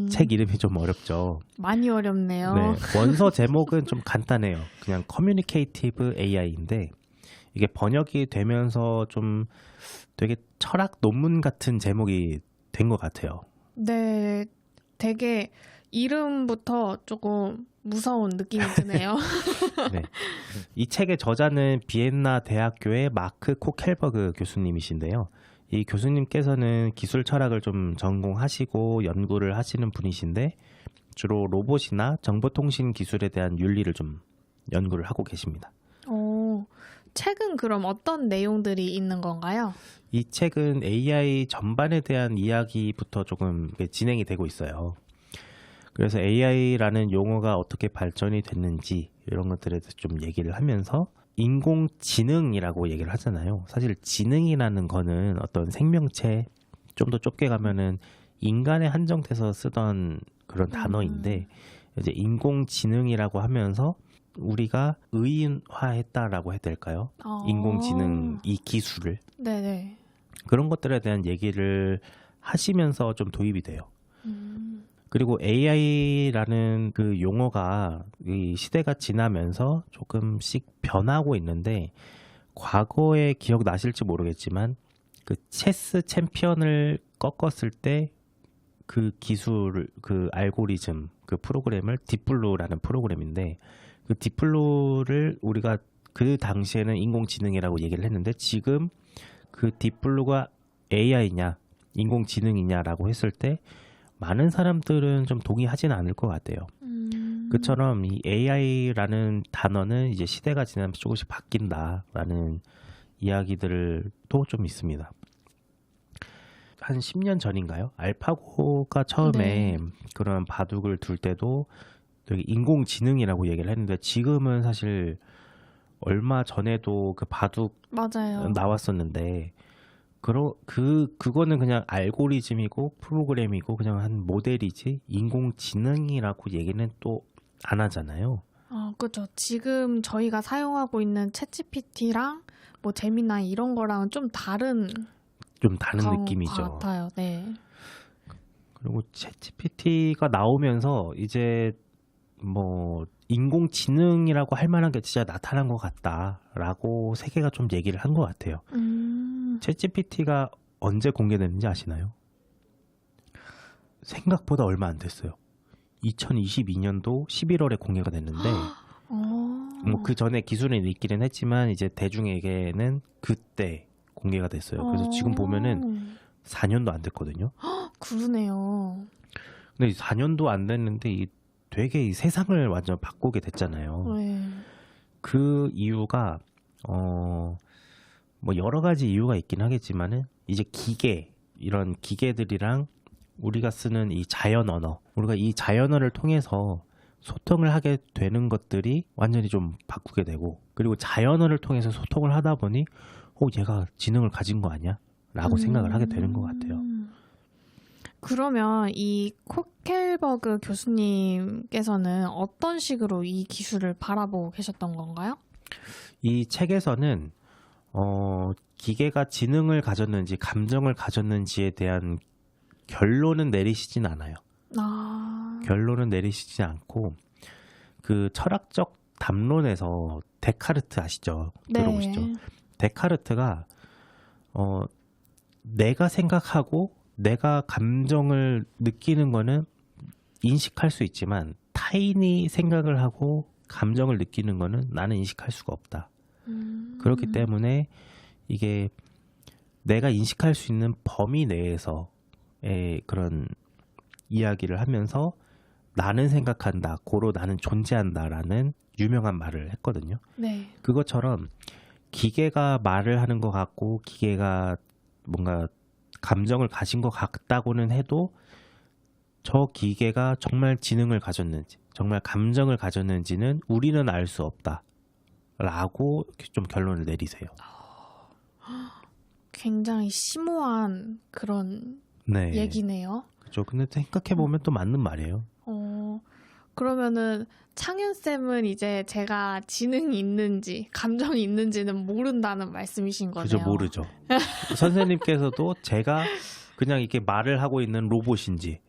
책 이름이 좀 어렵죠. 많이 어렵네요. 네, 원서 제목은 좀 간단해요. 그냥 커뮤니케이티브 AI인데 이게 번역이 되면서 좀 되게 철학 논문 같은 제목이 된 것 같아요. 네, 되게 이름부터 조금 무서운 느낌이 드네요. 네. 이 책의 저자는 비엔나 대학교의 마크 코켈버그 교수님이신데요. 이 교수님께서는 기술 철학을 좀 전공하시고 연구를 하시는 분이신데 주로 로봇이나 정보통신 기술에 대한 윤리를 좀 연구를 하고 계십니다. 책은 그럼 어떤 내용들이 있는 건가요? 이 책은 AI 전반에 대한 이야기부터 조금 진행이 되고 있어요. 그래서 AI라는 용어가 어떻게 발전이 됐는지 이런 것들에 대해서 좀 얘기를 하면서 인공지능이라고 얘기를 하잖아요. 사실 지능이라는 거는 어떤 생명체, 좀 더 좁게 가면은 인간에 한정돼서 쓰던 그런 단어인데 이제 인공지능이라고 하면서 우리가 의인화했다라고 해야 될까요? 인공지능 이 기술을 네네. 그런 것들에 대한 얘기를 하시면서 좀 도입이 돼요. 그리고 AI라는 그 용어가 이 시대가 지나면서 조금씩 변하고 있는데 과거에 기억나실지 모르겠지만 그 체스 챔피언을 꺾었을 때 그 기술, 그 알고리즘, 그 프로그램을 딥블루라는 프로그램인데 그 딥블루를 우리가 그 당시에는 인공지능이라고 얘기를 했는데 지금 그 딥블루가 AI냐 인공지능이냐라고 했을 때 많은 사람들은 좀 동의하지는 않을 것 같아요. 그처럼 이 AI라는 단어는 이제 시대가 지나면서 조금씩 바뀐다라는 이야기들도 좀 있습니다. 한 10년 전인가요? 알파고가 처음에 그런 바둑을 둘 때도 되게 인공지능이라고 얘기를 했는데 지금은 사실 얼마 전에도 그 바둑 맞아요. 나왔었는데 그거는 그냥 알고리즘이고 프로그램이고 그냥 한 모델이지 인공지능이라고 얘기는 또 안 하잖아요. 그렇죠. 지금 저희가 사용하고 있는 챗GPT랑 뭐 제미나이 이런 거랑은 좀 다른 느낌이죠. 같아요. 네. 그리고 챗GPT가 나오면서 이제 뭐 인공지능이라고 할 만한 게 진짜 나타난 것 같다라고 세계가 좀 얘기를 한 것 같아요. 챗GPT가 언제 공개됐는지 아시나요? 생각보다 얼마 안 됐어요. 2022년도 11월에 공개가 됐는데 뭐 그 전에 기술은 있기는 했지만 이제 대중에게는 그때 공개가 됐어요. 그래서 지금 보면은 4년도 안 됐거든요. 그러네요. 근데 4년도 안 됐는데 되게 이 세상을 완전 바꾸게 됐잖아요. 네. 그 이유가 뭐 여러 가지 이유가 있긴 하겠지만은 이제 이런 기계들이랑 우리가 쓰는 이 자연 언어, 우리가 이 자연 언어를 통해서 소통을 하게 되는 것들이 완전히 좀 바꾸게 되고, 그리고 자연 언어를 통해서 소통을 하다 보니 얘가 지능을 가진 거 아니야? 라고 생각을 하게 되는 것 같아요. 그러면 이 코켈버그 교수님께서는 어떤 식으로 이 기술을 바라보고 계셨던 건가요? 이 책에서는 기계가 지능을 가졌는지 감정을 가졌는지에 대한 결론은 내리시진 않아요. 결론은 내리시지 않고 그 철학적 담론에서 데카르트 아시죠? 네. 들어보시죠? 데카르트가 내가 생각하고 내가 감정을 느끼는 거는 인식할 수 있지만 타인이 생각을 하고 감정을 느끼는 거는 나는 인식할 수가 없다. 그렇기 때문에 이게 내가 인식할 수 있는 범위 내에서의 그런 이야기를 하면서 나는 생각한다, 고로 나는 존재한다라는 유명한 말을 했거든요. 네. 그것처럼 기계가 말을 하는 것 같고 기계가 뭔가 감정을 가진 것 같다고는 해도 저 기계가 정말 지능을 가졌는지, 정말 감정을 가졌는지는 우리는 알 수 없다라고 좀 결론을 내리세요. 굉장히 심오한 그런 네. 얘기네요. 그렇죠. 근데 생각해 보면 또 맞는 말이에요. 그러면은 창윤 쌤은 이제 제가 지능이 있는지 감정이 있는지는 모른다는 말씀이신 거네요. 그죠, 모르죠. 선생님께서도 제가 그냥 이렇게 말을 하고 있는 로봇인지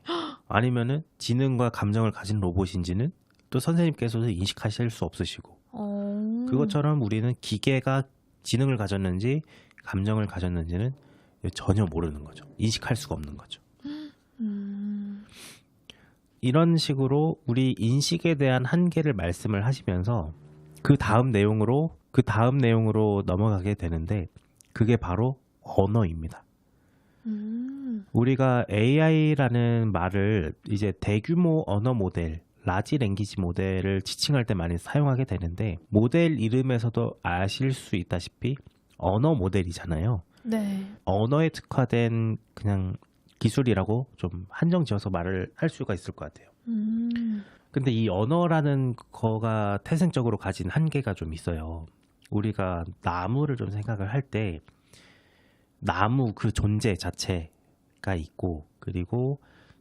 아니면은 지능과 감정을 가진 로봇인지는 또 선생님께서도 인식하실 수 없으시고, 그것처럼 우리는 기계가 지능을 가졌는지 감정을 가졌는지는 전혀 모르는 거죠. 인식할 수가 없는 거죠. 이런 식으로 우리 인식에 대한 한계를 말씀을 하시면서 그 다음 내용으로 넘어가게 되는데, 그게 바로 언어입니다. 우리가 AI라는 말을 이제 대규모 언어 모델, 라지 랭귀지 모델을 지칭할 때 많이 사용하게 되는데, 모델 이름에서도 아실 수 있다시피 언어 모델이잖아요. 네. 언어에 특화된 그냥 기술이라고 좀 한정 지어서 말을 할 수가 있을 것 같아요. 근데 이 언어라는 거가 태생적으로 가진 한계가 좀 있어요. 우리가 나무를 좀 생각을 할 때 나무 그 존재 자체가 있고, 그리고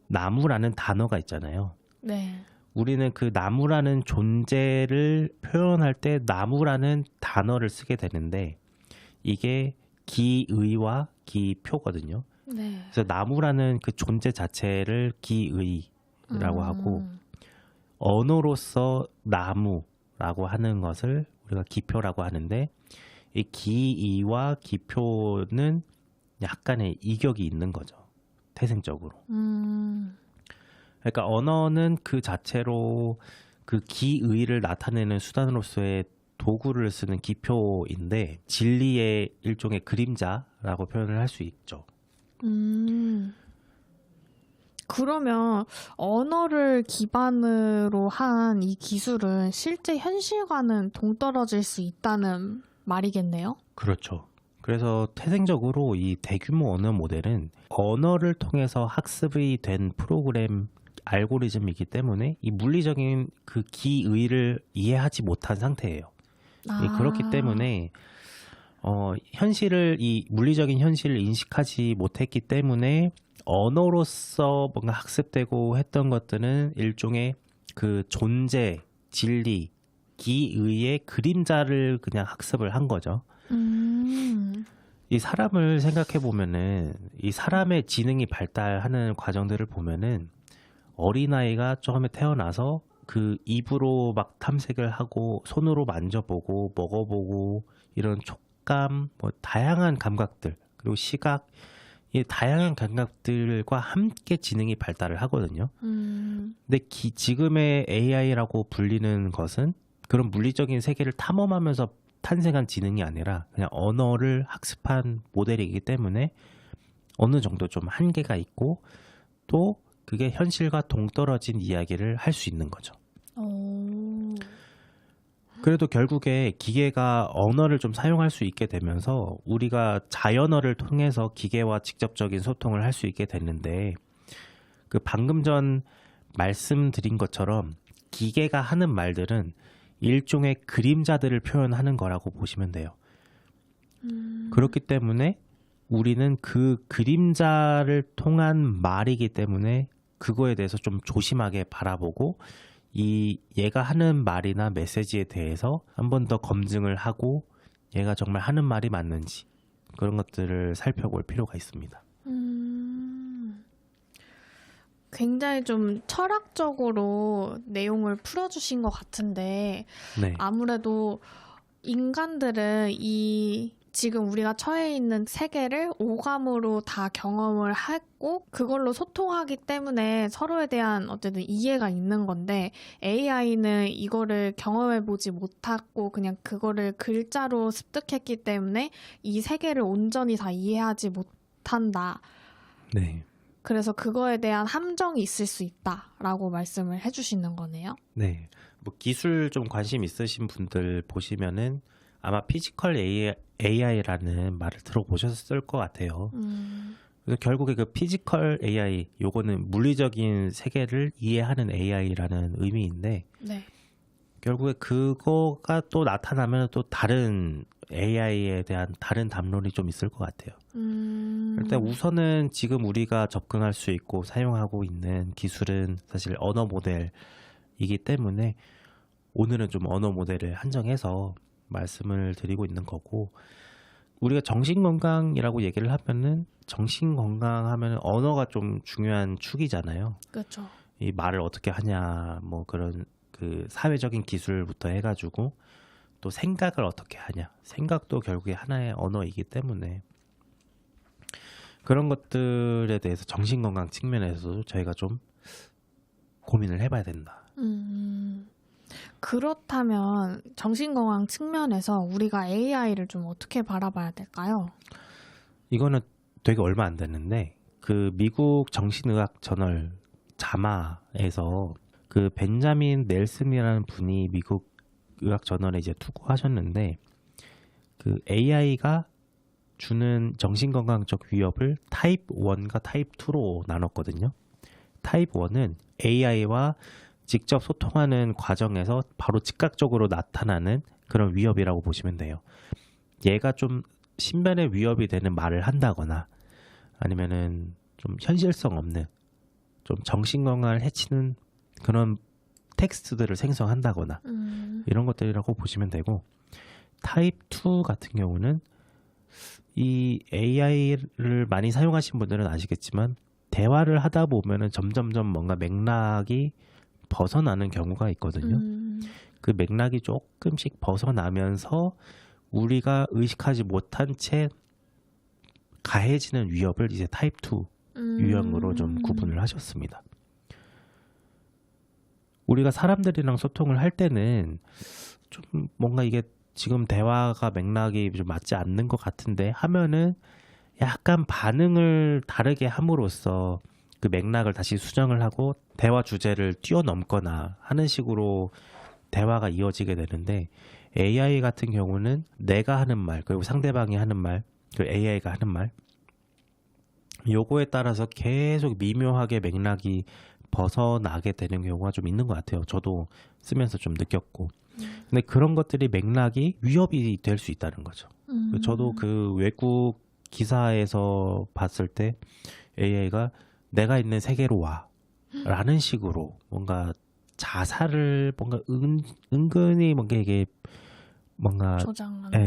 나무라는 단어가 있잖아요. 네. 우리는 그 나무라는 존재를 표현할 때 나무라는 단어를 쓰게 되는데, 이게 기의와 기표거든요. 네. 그래서 나무라는 그 존재 자체를 기의라고 하고, 언어로서 나무라고 하는 것을 우리가 기표라고 하는데, 이 기의와 기표는 약간의 이격이 있는 거죠. 태생적으로. 그러니까 언어는 그 자체로 그 기의를 나타내는 수단으로서의 도구를 쓰는 기표인데, 진리의 일종의 그림자라고 표현을 할 수 있죠. 그러면 언어를 기반으로 한 이 기술은 실제 현실과는 동떨어질 수 있다는 말이겠네요? 그렇죠. 그래서 태생적으로 이 대규모 언어 모델은 언어를 통해서 학습이 된 프로그램 알고리즘이기 때문에 이 물리적인 그 기의를 이해하지 못한 상태예요. 그렇기 때문에 이 물리적인 현실을 인식하지 못했기 때문에 언어로서 뭔가 학습되고 했던 것들은 일종의 그 존재, 진리, 기의의 그림자를 그냥 학습을 한 거죠. 이 사람을 생각해 보면은, 이 사람의 지능이 발달하는 과정들을 보면은, 어린아이가 처음에 태어나서 그 입으로 막 탐색을 하고 손으로 만져보고 먹어보고 이런 촉감, 뭐 다양한 감각들 그리고 시각 이 다양한 감각들과 함께 지능이 발달을 하거든요. 근데 지금의 AI라고 불리는 것은 그런 물리적인 세계를 탐험하면서 탄생한 지능이 아니라 그냥 언어를 학습한 모델이기 때문에 어느 정도 좀 한계가 있고 또 그게 현실과 동떨어진 이야기를 할 수 있는 거죠. 오. 그래도 결국에 기계가 언어를 좀 사용할 수 있게 되면서 우리가 자연어를 통해서 기계와 직접적인 소통을 할 수 있게 됐는데 그 방금 전 말씀드린 것처럼 기계가 하는 말들은 일종의 그림자들을 표현하는 거라고 보시면 돼요. 그렇기 때문에 우리는 그 그림자를 통한 말이기 때문에 그거에 대해서 좀 조심하게 바라보고 얘가 하는 말이나 메시지에 대해서 한 번 더 검증을 하고 얘가 정말 하는 말이 맞는지 그런 것들을 살펴볼 필요가 있습니다. 굉장히 좀 철학적으로 내용을 풀어주신 것 같은데 네. 아무래도 인간들은 지금 우리가 처해 있는 세계를 오감으로 다 경험을 했고 그걸로 소통하기 때문에 서로에 대한 어쨌든 이해가 있는 건데 AI는 이거를 경험해보지 못하고 그냥 그거를 글자로 습득했기 때문에 이 세계를 온전히 다 이해하지 못한다. 네. 그래서 그거에 대한 함정이 있을 수 있다라고 말씀을 해주시는 거네요. 네. 뭐 기술 좀 관심 있으신 분들 보시면은 아마 피지컬 AI라는 말을 들어보셨을 것 같아요. 그래서 결국에 그 피지컬 AI, 요거는 물리적인 세계를 이해하는 AI라는 의미인데 네. 결국에 그거가 또 나타나면 또 다른 AI에 대한 다른 담론이 좀 있을 것 같아요. 일단 우선은 지금 우리가 접근할 수 있고 사용하고 있는 기술은 사실 언어 모델이기 때문에 오늘은 좀 언어 모델을 한정해서 말씀을 드리고 있는 거고 우리가 정신건강이라고 얘기를 하면은 정신건강 하면 언어가 좀 중요한 축이잖아요. 그렇죠. 이 말을 어떻게 하냐 뭐 그런 그 사회적인 기술부터 해가지고 또 생각을 어떻게 하냐 생각도 결국에 하나의 언어이기 때문에 그런 것들에 대해서 정신건강 측면에서도 저희가 좀 고민을 해봐야 된다. 그렇다면 정신건강 측면에서 우리가 AI를 좀 어떻게 바라봐야 될까요? 이거는 되게 얼마 안 됐는데 그 미국 정신의학 저널 자마에서 그 벤자민 넬슨이라는 분이 미국 의학 저널에 이제 투고하셨는데 그 AI가 주는 정신건강적 위협을 타입 1과 타입 2로 나눴거든요. 타입 1은 AI와 직접 소통하는 과정에서 바로 즉각적으로 나타나는 그런 위협이라고 보시면 돼요. 얘가 좀 신변에 위협이 되는 말을 한다거나 아니면은 좀 현실성 없는 좀 정신건강을 해치는 그런 텍스트들을 생성한다거나 이런 것들이라고 보시면 되고 타입 2 같은 경우는 이 AI를 많이 사용하신 분들은 아시겠지만 대화를 하다 보면은 점점점 뭔가 맥락이 벗어나는 경우가 있거든요. 그 맥락이 조금씩 벗어나면서 우리가 의식하지 못한 채 가해지는 위협을 이제 타입 2 유형으로 좀 구분을 하셨습니다. 우리가 사람들이랑 소통을 할 때는 좀 뭔가 이게 지금 대화가 맥락이 좀 맞지 않는 것 같은데 하면은 약간 반응을 다르게 함으로써 그 맥락을 다시 수정을 하고 대화 주제를 뛰어넘거나 하는 식으로 대화가 이어지게 되는데 AI 같은 경우는 내가 하는 말 그리고 상대방이 하는 말 그리고 AI가 하는 말 요거에 따라서 계속 미묘하게 맥락이 벗어나게 되는 경우가 좀 있는 것 같아요. 저도 쓰면서 좀 느꼈고 근데 그런 것들이 맥락이 위협이 될 수 있다는 거죠. 저도 그 외국 기사에서 봤을 때 AI가 내가 있는 세계로 와 라는 식으로 뭔가 자살을 뭔가 은근히 뭔가 이게 뭔가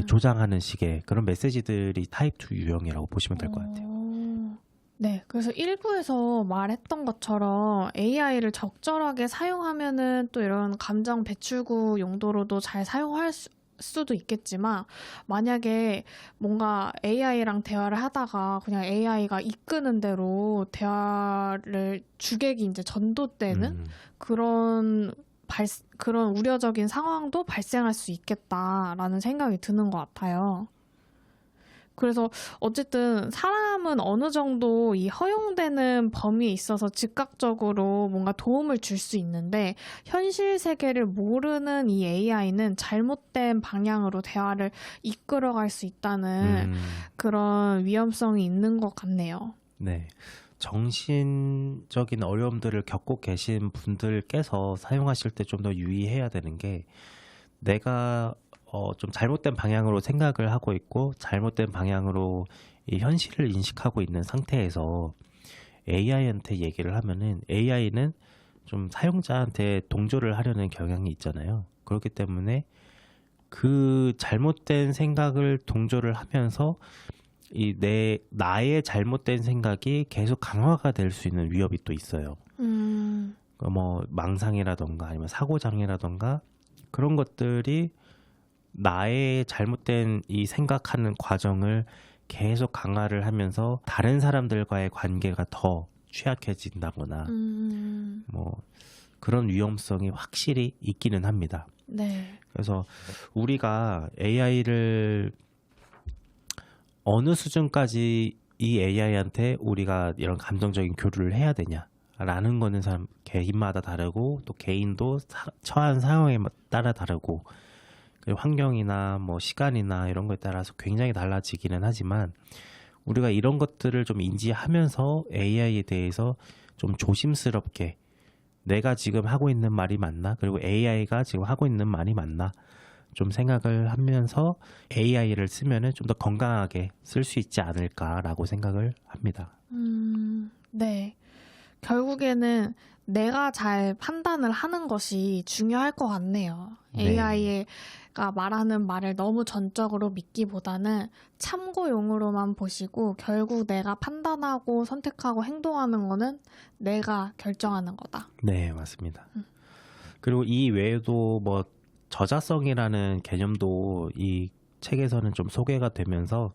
조장하는 식의 그런 메시지들이 타입 2 유형이라고 보시면 될 것 같아요. 네, 그래서 일부에서 말했던 것처럼 AI를 적절하게 사용하면은 또 이런 감정 배출구 용도로도 잘 사용할 수도 있겠지만, 만약에 뭔가 AI랑 대화를 하다가 그냥 AI가 이끄는 대로 대화를 주객이 이제 전도되는 음, 그런 우려적인 상황도 발생할 수 있겠다라는 생각이 드는 것 같아요. 그래서 어쨌든 사람은 어느 정도 이 허용되는 범위에 있어서 즉각적으로 뭔가 도움을 줄 수 있는데, 현실 세계를 모르는 이 AI는 잘못된 방향으로 대화를 이끌어갈 수 있다는 음, 그런 위험성이 있는 것 같네요. 네. 정신적인 어려움들을 겪고 계신 분들께서 사용하실 때 좀 더 유의해야 되는 게, 내가 좀 잘못된 방향으로 생각을 하고 있고 잘못된 방향으로 이 현실을 인식하고 있는 상태에서 AI한테 얘기를 하면은, AI는 좀 사용자한테 동조를 하려는 경향이 있잖아요. 그렇기 때문에 그 잘못된 생각을 동조를 하면서 나의 잘못된 생각이 계속 강화가 될 수 있는 위협이 또 있어요. 뭐 망상이라던가 아니면 사고장애라던가 그런 것들이 나의 잘못된 이 생각하는 과정을 계속 강화를 하면서 다른 사람들과의 관계가 더 취약해진다거나 뭐 그런 위험성이 확실히 있기는 합니다. 네. 그래서 우리가 AI를 어느 수준까지 이 AI한테 우리가 이런 감정적인 교류를 해야 되냐라는 거는 사람 개인마다 다르고, 또 개인도 처한 상황에 따라 다르고, 환경이나 뭐 시간이나 이런 거에 따라서 굉장히 달라지기는 하지만, 우리가 이런 것들을 좀 인지하면서 AI에 대해서 좀 조심스럽게, 내가 지금 하고 있는 말이 맞나? 그리고 AI가 지금 하고 있는 말이 맞나? 좀 생각을 하면서 AI를 쓰면은 좀 더 건강하게 쓸 수 있지 않을까라고 생각을 합니다. 네. 결국에는 내가 잘 판단을 하는 것이 중요할 것 같네요. 네. AI가 말하는 말을 너무 전적으로 믿기보다는 참고용으로만 보시고, 결국 내가 판단하고 선택하고 행동하는 거는 내가 결정하는 거다. 네, 맞습니다. 그리고 이 외에도 뭐 저자성이라는 개념도 이 책에서는 좀 소개가 되면서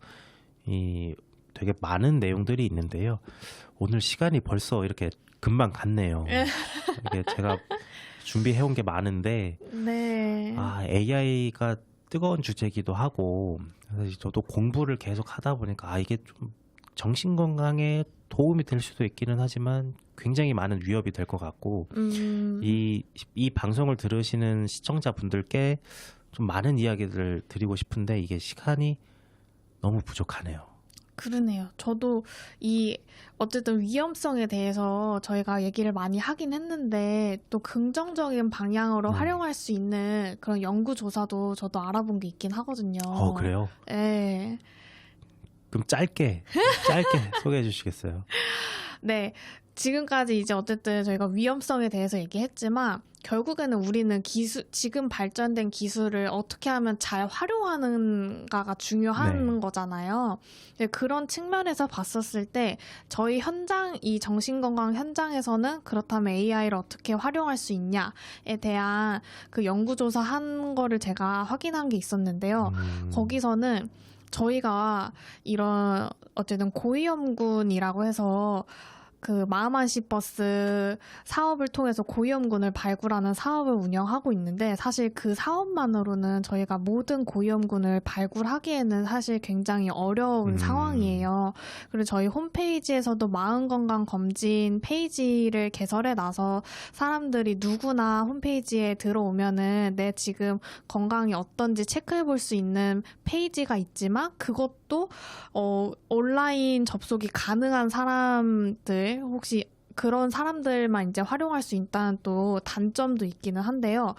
이 되게 많은 내용들이 있는데요. 오늘 시간이 벌써 이렇게 금방 갔네요. 이게 제가 준비해온 게 많은데, 네. AI가 뜨거운 주제기도 하고, 그래서 저도 공부를 계속 하다 보니까 이게 좀 정신 건강에 도움이 될 수도 있기는 하지만 굉장히 많은 위협이 될 것 같고, 이 방송을 들으시는 시청자분들께 좀 많은 이야기들을 드리고 싶은데 이게 시간이 너무 부족하네요. 그러네요. 저도 어쨌든 위험성에 대해서 저희가 얘기를 많이 하긴 했는데, 또 긍정적인 방향으로 활용할 수 있는 그런 연구조사도 저도 알아본 게 있긴 하거든요. 그래요? 네. 그럼 짧게 소개해 주시겠어요? 네. 지금까지 이제 어쨌든 저희가 위험성에 대해서 얘기했지만, 결국에는 우리는 지금 발전된 기술을 어떻게 하면 잘 활용하는가가 중요한 거잖아요. 그런 측면에서 봤었을 때 저희 이 정신건강 현장에서는 그렇다면 AI를 어떻게 활용할 수 있냐에 대한 그 연구조사 한 거를 제가 확인한 게 있었는데요. 거기서는 저희가 이런 어쨌든 고위험군이라고 해서 그 마음안심버스 사업을 통해서 고위험군을 발굴하는 사업을 운영하고 있는데, 사실 그 사업만으로는 저희가 모든 고위험군을 발굴하기에는 사실 굉장히 어려운 상황이에요. 그리고 저희 홈페이지에서도 마음건강검진 페이지를 개설해 놔서 사람들이 누구나 홈페이지에 들어오면은 내 지금 건강이 어떤지 체크해 볼 수 있는 페이지가 있지만, 그것도 온라인 접속이 가능한 사람들, 혹시 그런 사람들만 이제 활용할 수 있다는 또 단점도 있기는 한데요.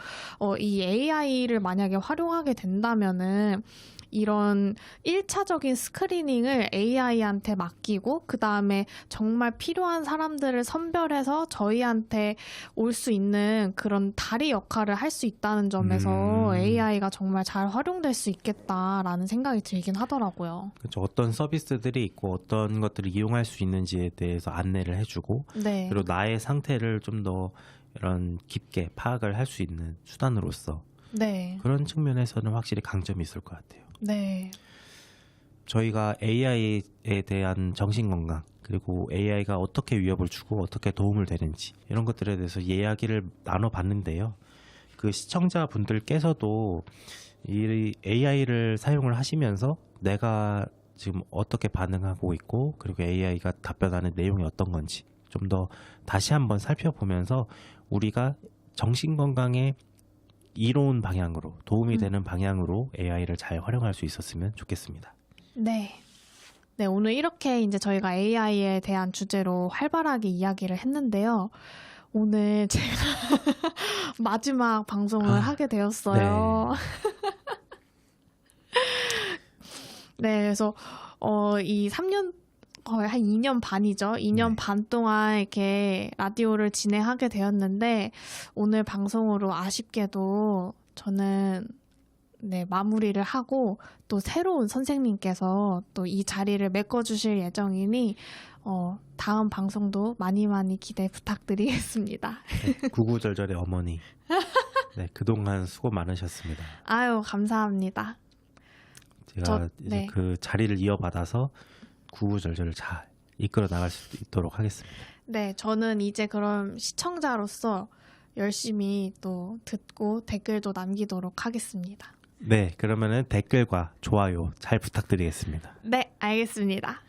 이 AI를 만약에 활용하게 된다면은 이런 1차적인 스크리닝을 AI한테 맡기고 그 다음에 정말 필요한 사람들을 선별해서 저희한테 올 수 있는 그런 다리 역할을 할 수 있다는 점에서 AI가 정말 잘 활용될 수 있겠다라는 생각이 들긴 하더라고요. 그렇죠. 어떤 서비스들이 있고 어떤 것들을 이용할 수 있는지에 대해서 안내를 해주고 네. 그리고 나의 상태를 좀 더 이런 깊게 파악을 할 수 있는 수단으로서 네. 그런 측면에서는 확실히 강점이 있을 것 같아요. 네. 저희가 AI에 대한 정신건강 그리고 AI가 어떻게 위협을 주고 어떻게 도움을 되는지 이런 것들에 대해서 이야기를 나눠봤는데요. 그 시청자분들께서도 이 AI를 사용을 하시면서 내가 지금 어떻게 반응하고 있고 그리고 AI가 답변하는 내용이 어떤 건지 좀 더 다시 한번 살펴보면서 우리가 정신건강에 이로운 방향으로 도움이 되는 방향으로 AI를 잘 활용할 수 있었으면 좋겠습니다. 네. 네, 오늘 이렇게 이제 저희가 AI에 대한 주제로 활발하게 이야기를 했는데요. 오늘 제가 마지막 방송을 하게 되었어요. 네, 그래서 이 3년 거의 한 2년 반이죠. 2년 네. 반 동안 이렇게 라디오를 진행하게 되었는데 오늘 방송으로 아쉽게도 저는 마무리를 하고 또 새로운 선생님께서 또 이 자리를 메꿔주실 예정이니 다음 방송도 많이 많이 기대 부탁드리겠습니다. 네, 구구절절의 어머니. 네, 그동안 수고 많으셨습니다. 아유, 감사합니다. 제가 이제 그 자리를 이어받아서 구구절절을 잘 이끌어 나갈 수 있도록 하겠습니다. 네, 저는 이제 그럼 시청자로서 열심히 또 듣고 댓글도 남기도록 하겠습니다. 네, 그러면은 댓글과 좋아요 잘 부탁드리겠습니다. 네, 알겠습니다.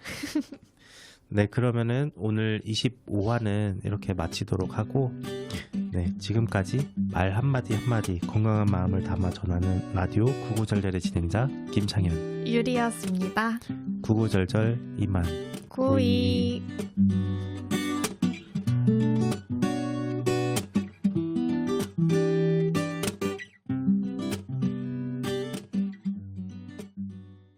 네, 그러면은 오늘 25화는 이렇게 마치도록 하고 네, 지금까지 말 한마디 한마디 건강한 마음을 담아 전하는 라디오 구구절절의 진행자 김창현 유리였습니다. 구구절절 이만 구이.